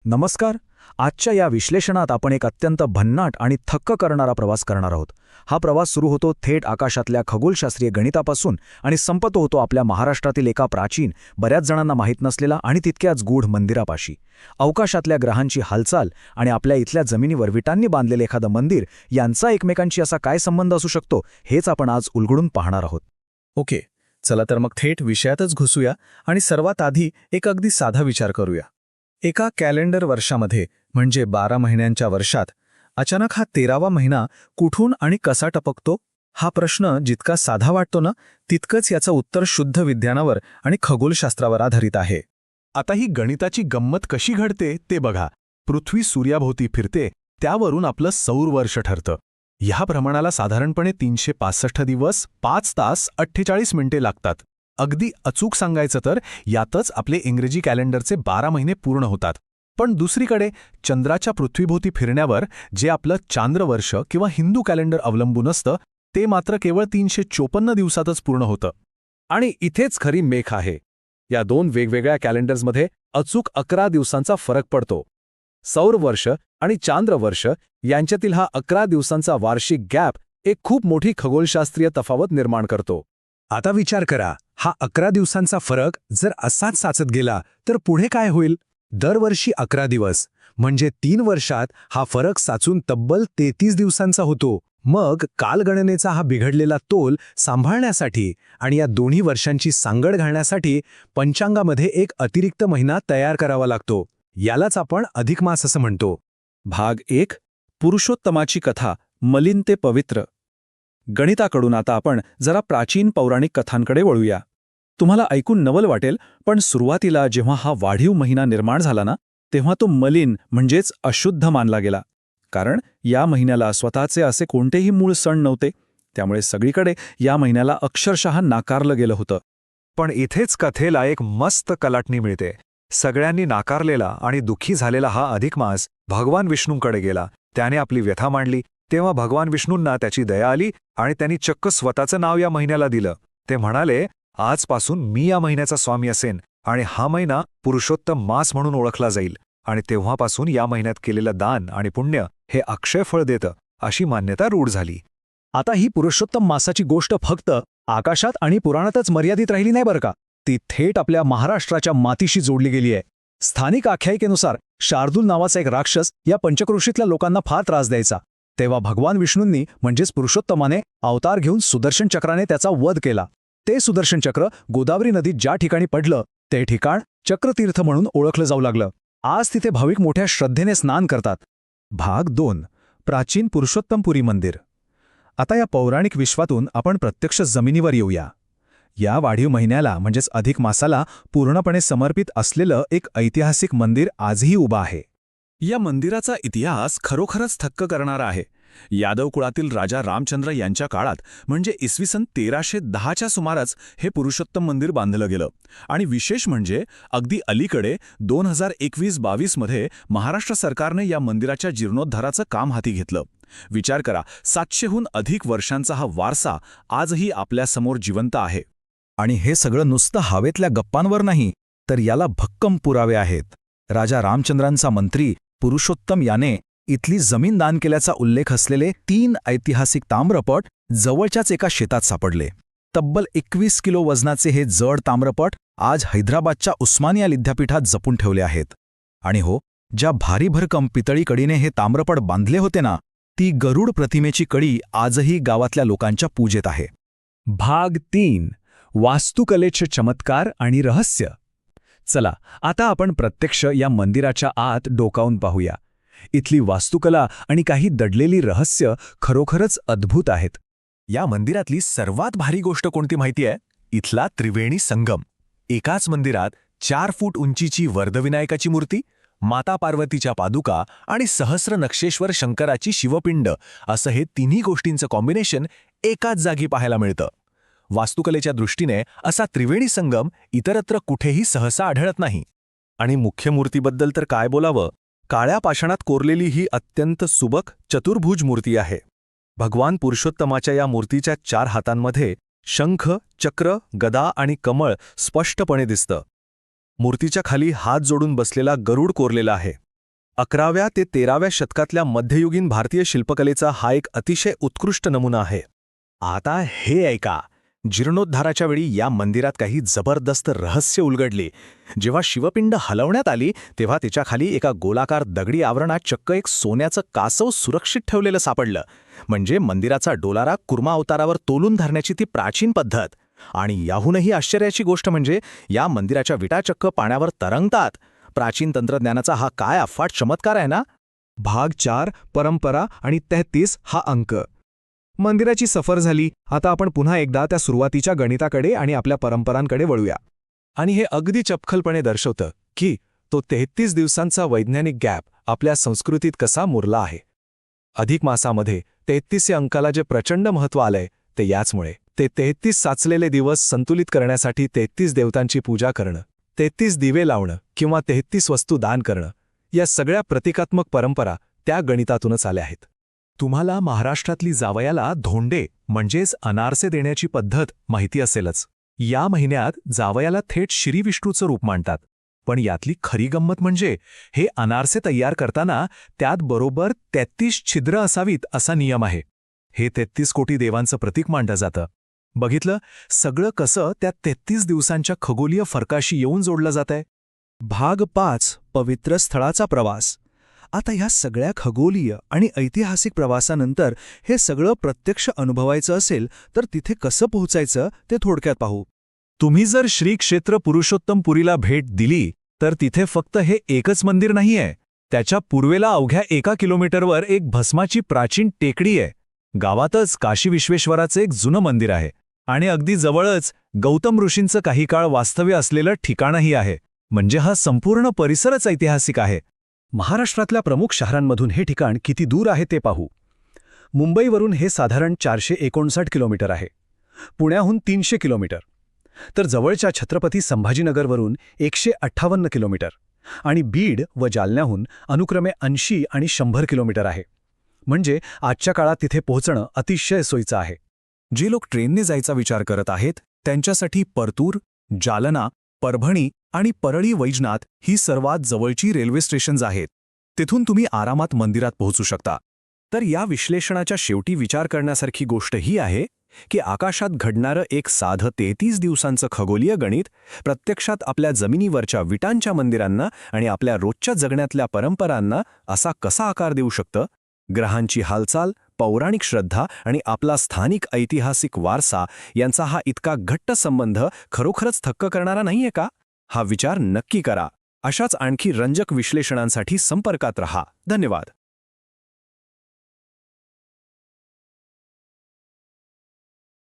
नमस्कार. आजच्या या विश्लेषणात आपण एक अत्यंत भन्नाट आणि थक्क करणारा प्रवास करणार आहोत. हा प्रवास सुरू होतो थेट आकाशातल्या खगोलशास्त्रीय गणितापासून आणि संपतो होतो आपल्या महाराष्ट्रातील एका प्राचीन, बऱ्याच जणांना माहीत नसलेला आणि तितक्याच गूढ मंदिरापाशी. अवकाशातल्या ग्रहांची हालचाल आणि आपल्या इथल्या जमिनीवर विटांनी बांधलेलं एखादं मंदिर यांचा एकमेकांशी असा काय संबंध असू शकतो, हेच आपण आज उलगडून पाहणार आहोत. ओके, चला तर मग थेट विषयातच घुसूया आणि सर्वात आधी एक अगदी साधा विचार करूया. एका कॅलेंडर वर्षामध्ये म्हणजे 12 महिन्यांच्या वर्षात अचानक हा 13वा महिना कुठून आणि कसा टपकतो? हा प्रश्न जितका साधा वाटतो ना, तितकंच याचं उत्तर शुद्ध विज्ञानावर आणि खगोलशास्त्रावर आधारित आहे. आता ही गणिताची गंमत कशी घडते ते बघा. पृथ्वी सूर्याभोवती फिरते, त्यावरून आपलं सौर वर्ष ठरतं. ह्या प्रमाणाला साधारणपणे 365 दिवस 5 तास 48 मिनिटे लागतात. अगदी अचूक सांगायचं तर यातच आपले इंग्रजी कॅलेंडरचे 12 महिने पूर्ण होतात. पण दुसरीकडे चंद्राच्या पृथ्वीभोवती फिरण्यावर जे आपलं चांद्रवर्ष किंवा हिंदू कॅलेंडर अवलंबून असतं, ते मात्र केवळ 354 दिवसातच पूर्ण होतं. आणि इथेच खरी मेख आहे. या दोन वेगवेगळ्या कॅलेंडर्समध्ये अचूक 11 दिवसांचा फरक पडतो. सौर वर्ष आणि चांद्रवर्ष यांच्यातील हा 11 दिवसांचा वार्षिक गॅप एक खूप मोठी खगोलशास्त्रीय तफावत निर्माण करतो. आता विचार करा, हा 11 दिवसांचा फरक जर असाच साचत गेला तर पुढे काय होईल? दरवर्षी 11 दिवस म्हणजे 3 वर्षात हा फरक साचून तब्बल 33 दिवसांचा होतो. मग कालगणनेचा हा बिघडलेला तोल सांभाळण्यासाठी आणि या दोन्ही वर्षांची सांगड घालण्यासाठी पंचांगामध्ये एक अतिरिक्त महिना तयार करावा लागतो. यालाच आपण अधिक मास असं म्हणतो. भाग 1. पुरुषोत्तमाची कथा, मलिन ते पवित्र. गणिताकडून आता आपण जरा प्राचीन पौराणिक कथांकडे वळूया. तुम्हाला ऐकून नवल वाटेल, पण सुरुवातीला जेव्हा हा वाढीव महिना निर्माण झाला ना, तेव्हा तो मलिन म्हणजेच अशुद्ध मानला गेला. कारण या महिन्याला स्वतःचे असे कोणतेही मूळ सण नव्हते. त्यामुळे सगळीकडे या महिन्याला अक्षरशः नाकारलं गेलं होतं. पण इथेच कथेला एक मस्त कलाटणी मिळते. सगळ्यांनी नाकारलेला आणि दुःखी झालेला हा अधिक मास भगवान विष्णूंकडे गेला. त्याने आपली व्यथा मांडली. तेव्हा भगवान विष्णूंना त्याची दया आली आणि त्यांनी चक्क स्वतःचं नाव या महिन्याला दिलं. ते म्हणाले, आजपासून मी या महिन्याचा स्वामी असेन आणि हा महिना पुरुषोत्तम मास म्हणून ओळखला जाईल. आणि तेव्हापासून या महिन्यात केलेलं दान आणि पुण्य हे अक्षय फळ देतं, अशी मान्यता रूढ झाली. आता ही पुरुषोत्तम मासाची गोष्ट फक्त आकाशात आणि पुराणातच मर्यादित राहिली नाही बरं का. ती थेट आपल्या महाराष्ट्राच्या मातीशी जोडली गेली आहे. स्थानिक आख्यायिकेनुसार शार्दूल नावाचा एक राक्षस या पंचक्रोशीतल्या लोकांना फार त्रास द्यायचा. तेव्हा भगवान विष्णूंनी म्हणजेच पुरुषोत्तमाने अवतार घेऊन सुदर्शन चक्राने त्याचा वध केला. ते सुदर्शन चक्र गोदावरी नदीत ज्या ठिकाणी पडलं, ते ठिकाण चक्रतीर्थ म्हणून ओळखलं जाऊ लागलं. आज तिथे भाविक मोठ्या श्रद्धेने स्नान करतात. भाग 2. प्राचीन पुरुषोत्तमपुरी मंदिर. आता या पौराणिक विश्वातून आपण प्रत्यक्ष जमिनीवर येऊया. या वाढीव महिन्याला म्हणजेच अधिक मासाला पूर्णपणे समर्पित असलेलं एक ऐतिहासिक मंदिर आजही उभं आहे. या मंदिराचा इतिहास खरोखरच थक्क करणारा आहे. यादव कुळातील राजा रामचंद्र यांच्या काळात म्हणजे इसवी सन 1310च्या सुमारास हे पुरुषोत्तम मंदिर बांधलं गेलं. आणि विशेष म्हणजे अगदी अलीकडे 2021-22 मध्ये महाराष्ट्र सरकारने या मंदिराच्या जीर्णोद्धाराचं काम हाती घेतलं. विचार करा, 700हून अधिक वर्षांचा हा वारसा आजही आपल्यासमोर जिवंत आहे. आणि हे सगळं नुसतं हवेतल्या गप्पांवर नाही, तर याला भक्कम पुरावे आहेत. राजा रामचंद्रांचा मंत्री पुरुषोत्तम याने इथली जमीन दान केल्याचा उल्लेख असलेले 3 ऐतिहासिक ताम्रपट जवळच्याच एका शेतात सापडले. तब्बल 21 किलो वजनाचे हे जड ताम्रपट आज हैदराबादच्या उस्मानिया विद्यापीठात जपून ठेवले आहेत. आणि हो, ज्या भारीभरकम पितळी कडीने हे ताम्रपट बांधले होते ना, ती गरुड प्रतिमेची कडी आजही गावातल्या लोकांच्या पूजेत आहे. भाग 3. वास्तुकलेचे चमत्कार आणि रहस्य. चला, आता आपण प्रत्यक्ष या मंदिराच्या आत डोकावून पाहूया. इथली वास्तुकला आणि काही दडलेली रहस्य खरोखरच अद्भुत आहेत. या मंदिरातली सर्वात भारी गोष्ट कोणती माहिती आहे? इथला त्रिवेणी संगम. एकाच मंदिरात 4 फूट उंचीची वरदविनायकाची मूर्ती, माता पार्वतीच्या पादुका आणि सहस्र नक्षेश्वर शंकराची शिवपिंड असं हे तिन्ही गोष्टींचं कॉम्बिनेशन एकाच जागी पाहायला मिळतं. वास्तुकलेच्या दृष्टीने असा त्रिवेणी संगम इतरत्र कुठेही सहसा आढळत नाही. आणि मुख्य मूर्तीबद्दल तर काय बोलावं. काळ्या पाषाणात कोरलेली ही अत्यंत सुबक चतुर्भुज मूर्ती आहे. भगवान पुरुषोत्तमाच्या या मूर्तीच्या 4 हातांमध्ये शंख, चक्र, गदा आणि कमळ स्पष्टपणे दिसतं. मूर्तीच्या खाली हात जोडून बसलेला गरुड कोरलेला आहे. 11व्या ते 13व्या शतकातल्या मध्ययुगीन भारतीय शिल्पकलेचा हा एक अतिशय उत्कृष्ट नमुना आहे. आता हे ऐका, जीर्णोद्धाराच्या वेळी या मंदिरात काही जबरदस्त रहस्य उलगडली. जेव्हा शिवपिंड हलवण्यात आली तेव्हा तिच्याखाली एका गोलाकार दगडी आवरणात चक्क एक सोन्याचं कासव सुरक्षित ठेवलेलं सापडलं. म्हणजे मंदिराचा डोलारा कुर्मा अवतारावर तोलून धरण्याची ती प्राचीन पद्धत. आणि याहूनही आश्चर्याची गोष्ट म्हणजे या मंदिराच्या विटा चक्क पाण्यावर तरंगतात. प्राचीन तंत्रज्ञानाचा हा काय अफाट चमत्कार आहे ना. भाग 4 परंपरा आणि 33 हा अंक. मंदिराची सफर झाली. आता आपण पुन्हा एकदा त्या सुरुवातीच्या गणिताकडे आणि आपल्या परंपरांकडे वळूया. आणि हे अगदी चपखलपणे दर्शवतं की तो 33 दिवसांचा वैज्ञानिक गॅप आपल्या संस्कृतीत कसा मुरला आहे. अधिक मासामध्ये 33 या अंकाला जे प्रचंड महत्त्व आलंय ते याचमुळे. ते 33 साचलेले दिवस संतुलित करण्यासाठी 33 देवतांची पूजा करणं, 33 दिवे लावणं किंवा 33 वस्तू दान करणं, या सगळ्या प्रतिकात्मक परंपरा त्या गणितातूनच आल्या आहेत. तुम्हाला महाराष्ट्रातली जावयाला धोंडे म्हणजेच अनारसे देण्याची पद्धत माहिती असेलच. या महिन्यात जावयाला थेट श्रीविष्णूचं रूप मांडतात. पण यातली खरी गंमत म्हणजे हे अनारसे तयार करताना त्यात बरोबर 33 छिद्र असावीत असा नियम आहे. हे 33 कोटी देवांचं प्रतीक मांडलं जातं. बघितलं, सगळं कसं त्या 33 दिवसांच्या खगोलीय फरकाशी येऊन जोडलं जातंय. भाग 5 पवित्र स्थळाचा प्रवास. आता ह्या सगळ्या खगोलीय आणि ऐतिहासिक प्रवासानंतर हे सगळं प्रत्यक्ष अनुभवायचं असेल तर तिथे कसं पोहोचायचं ते थोडक्यात पाहू. तुम्ही जर श्री क्षेत्र पुरुषोत्तमपुरीला भेट दिली तर तिथे फक्त हे एकच मंदिर नाहीये. त्याच्या पूर्वेला अवघ्या 1 किलोमीटरवर एक भस्माची प्राचीन टेकडी आहे. गावातच काशी विश्वेश्वराचं एक जुनं मंदिर आहे. आणि अगदी जवळच गौतम ऋषींचं काही काळ वास्तव्य असलेलं ठिकाणही आहे. म्हणजे हा संपूर्ण परिसरच ऐतिहासिक आहे. महाराष्ट्रातल्या प्रमुख शहरांमधून हे ठिकाण किती दूर आहे ते पाहू. मुंबईवरून हे साधारण 459 किलोमीटर आहे. पुण्याहून 300 किलोमीटर. तर जवळच्या छत्रपती संभाजीनगरवरून 158 किलोमीटर आणि बीड व जालन्याहून अनुक्रमे 80 आणि 100 किलोमीटर आहे. म्हणजे आजच्या काळात तिथे पोहोचणं अतिशय सोयीचं आहे. जे लोक ट्रेनने जायचा विचार करत आहेत त्यांच्यासाठी परतूर, जालना, परभणी आणि परळी वैजनाथ ही सर्वात जवळची रेल्वे स्टेशन्स आहेत. तिथून तुम्ही आरामात मंदिरात पोहोचू शकता. तर या विश्लेषणाच्या शेवटी विचार करण्यासारखी गोष्ट ही आहे की आकाशात घडणारं एक साधं 33 दिवसांचं खगोलीय गणित प्रत्यक्षात आपल्या जमिनीवरच्या विटांच्या मंदिरांना आणि आपल्या रोजच्या जगण्यातल्या परंपरांना असा कसा आकार देऊ शकतं. ग्रहांची हालचाल, पौराणिक श्रद्धा आणि आपला स्थानिक ऐतिहासिक वारसा यांचा हा इतका घट्ट संबंध खरोखरच थक्क करणारा नाहीये का. हा विचार नक्की करा. अशाच आणखी रंजक विश्लेषणांसाठी संपर्कात रहा. धन्यवाद.